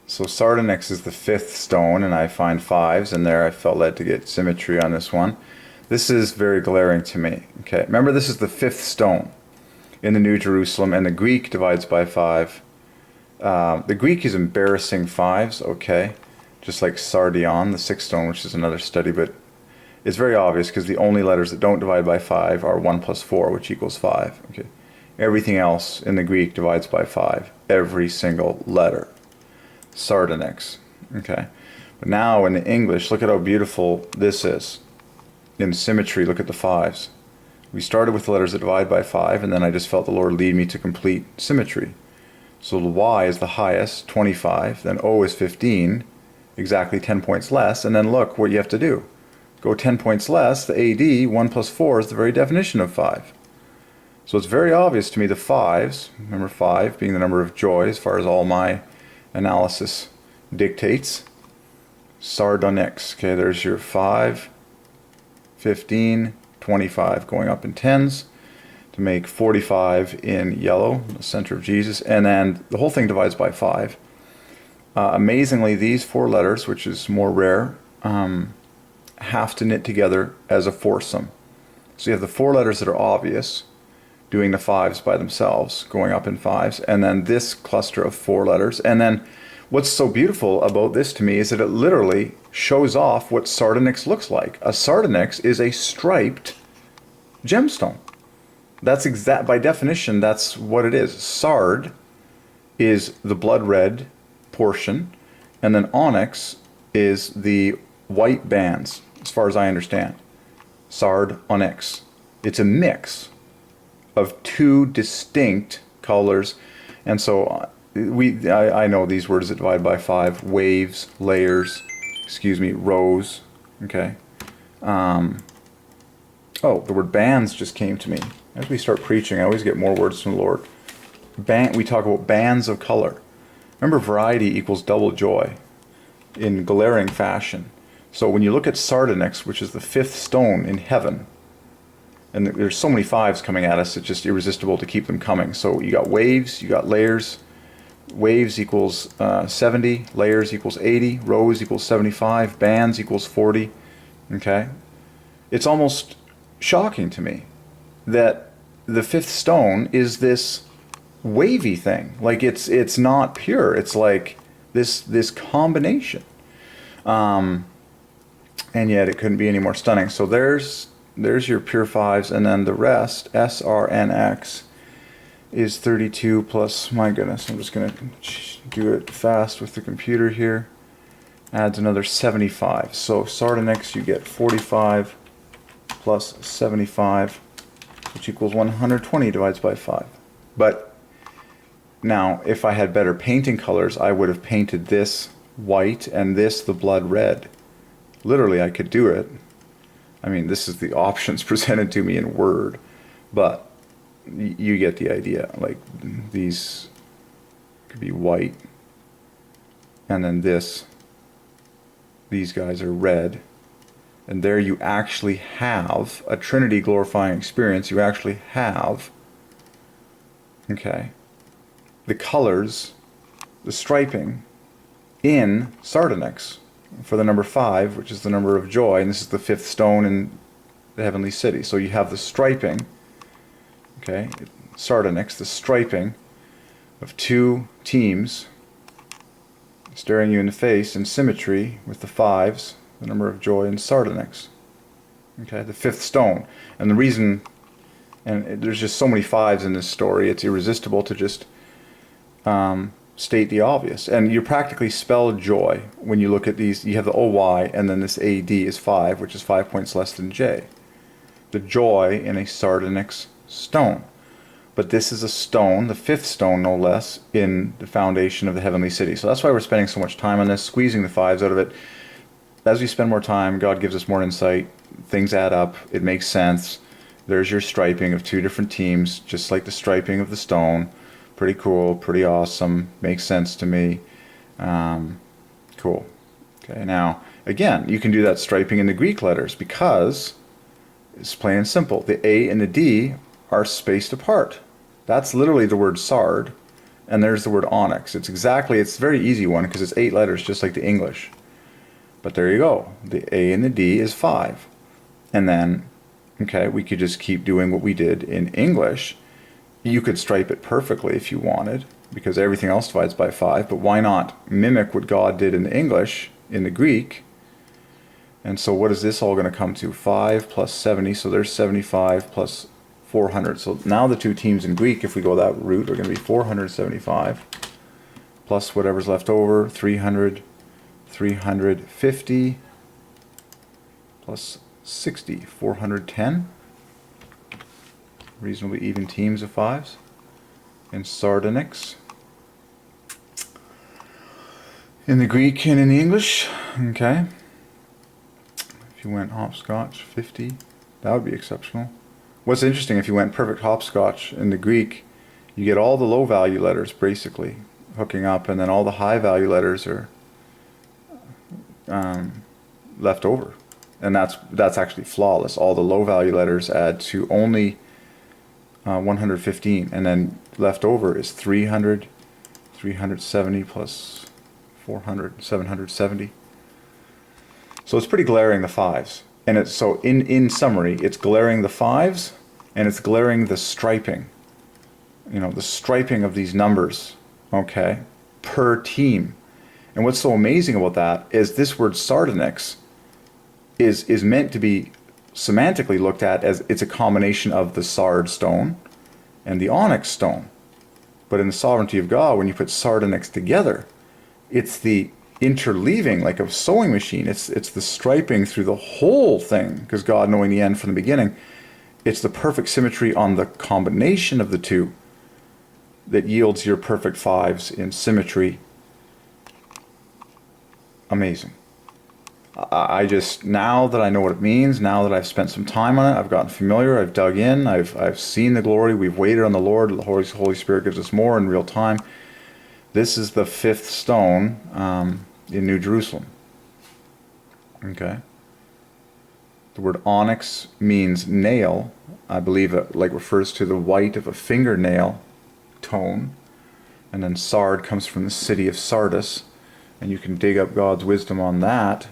So sardonyx is the fifth stone, and I find fives, and there I felt led to get symmetry on this one. This is very glaring to me. Okay, remember this is the fifth stone in the New Jerusalem, and the Greek divides by five. The Greek is embarrassing fives, okay, just like sardion, the sixth stone, which is another study, but it's very obvious because the only letters that don't divide by five are 1 plus 4, which equals 5. Okay, everything else in the Greek divides by 5, every single letter. Sardonyx. Okay, but now in the English, look at how beautiful this is. In symmetry, look at the fives. We started with the letters that divide by 5, and then I just felt the Lord lead me to complete symmetry. So the Y is the highest, 25, then O is 15, exactly 10 points less, and then look what you have to do. Go 10 points less, the AD, 1 plus 4 is the very definition of 5. So it's very obvious to me the fives, remember 5 being the number of joy as far as all my analysis dictates. Sardonyx, okay, there's your 5, 15, 25, going up in tens to make 45 in yellow, the center of Jesus, and then the whole thing divides by 5. Amazingly, these four letters, which is more rare, have to knit together as a foursome. So you have the four letters that are obvious, doing the fives by themselves, going up in fives, and then this cluster of four letters. And then what's so beautiful about this to me is that it literally shows off what sardonyx looks like. A sardonyx is a striped gemstone. That's exact, by definition, that's what it is. Sard is the blood red portion, and then onyx is the white bands, as far as I understand. Sard, onyx. It's a mix of two distinct colors, and so I know these words that divide by 5: waves, layers, rows. Okay. Oh, the word bands just came to me. As we start preaching, I always get more words from the Lord. We talk about bands of color. Remember, variety equals double joy in glaring fashion. So when you look at sardonyx, which is the fifth stone in heaven, and there's so many fives coming at us, it's just irresistible to keep them coming. So you got waves, you got layers. Waves equals 70, layers equals 80, rows equals 75, bands equals 40. Okay? It's almost shocking to me that the fifth stone is this wavy thing. Like it's not pure. It's like this combination. And yet it couldn't be any more stunning. So there's your pure fives, and then the rest, S, R, N, X, is 32 plus, my goodness, I'm just going to do it fast with the computer here, adds another 75. So sardonyx, you get 45 plus 75, which equals 120 divides by 5. But now, if I had better painting colors, I would have painted this white and this the blood red. Literally, I could do it. I mean, this is the options presented to me in Word, but you get the idea. Like, these could be white, and then these guys are red, and there you actually have a Trinity glorifying experience. You actually have, okay, the colors, the striping in sardonyx for the number 5, which is the number of joy, and this is the fifth stone in the heavenly city. So you have the striping, okay, sardonyx, the striping of two teams staring you in the face in symmetry with the fives, the number of joy, and sardonyx. Okay, the fifth stone. And the reason, and there's just so many fives in this story, it's irresistible to just state the obvious. And you practically spell joy when you look at these. You have the OY, and then this AD is 5, which is 5 points less than J. The joy in a sardonyx stone. But this is a stone, the fifth stone no less, in the foundation of the heavenly city. So that's why we're spending so much time on this, squeezing the fives out of it. As we spend more time, God gives us more insight. Things add up. It makes sense. There's your striping of two different teams, just like the striping of the stone. Pretty cool, pretty awesome. Makes sense to me. Cool. Okay, now, again, you can do that striping in the Greek letters because it's plain and simple. The A and the D are spaced apart. That's literally the word sard. And there's the word onyx. It's a very easy one because it's 8 letters, just like the English. But there you go. The A and the D is 5. And then, okay, we could just keep doing what we did in English. You could stripe it perfectly if you wanted, because everything else divides by 5. But why not mimic what God did in the English, in the Greek? And so what is this all going to come to? 5 plus 70, so there's 75 plus 400. So now the two teams in Greek, if we go that route, are going to be 475 plus whatever's left over, 300, 350 plus 60, 410. Reasonably even teams of 5s. And sardonyx in the Greek and in the English. Okay. If you went hopscotch, 50, that would be exceptional. What's interesting, if you went perfect hopscotch in the Greek, you get all the low value letters basically hooking up, and then all the high value letters are left over. And that's actually flawless. All the low value letters add to only 115, and then left over is 300, 370 plus 400, 770. So it's pretty glaring, the 5s. And it's so in summary, it's glaring the 5s, and it's glaring the striping. You know, the striping of these numbers, okay, per team. And what's so amazing about that is this word sardonyx is meant to be semantically looked at as it's a combination of the sard stone and the onyx stone. But in the sovereignty of God, when you put sardonyx together, it's the interleaving, like a sewing machine. It's the striping through the whole thing, because God knowing the end from the beginning. It's the perfect symmetry on the combination of the two that yields your perfect 5s in symmetry. Amazing. I just, now that I know what it means, now that I've spent some time on it, I've gotten familiar, I've dug in, I've seen the glory, we've waited on the Lord, the Holy Spirit gives us more in real time. This is the 5th stone in New Jerusalem. Okay. The word onyx means nail. I believe it like refers to the white of a fingernail tone. And then sard comes from the city of Sardis. And you can dig up God's wisdom on that.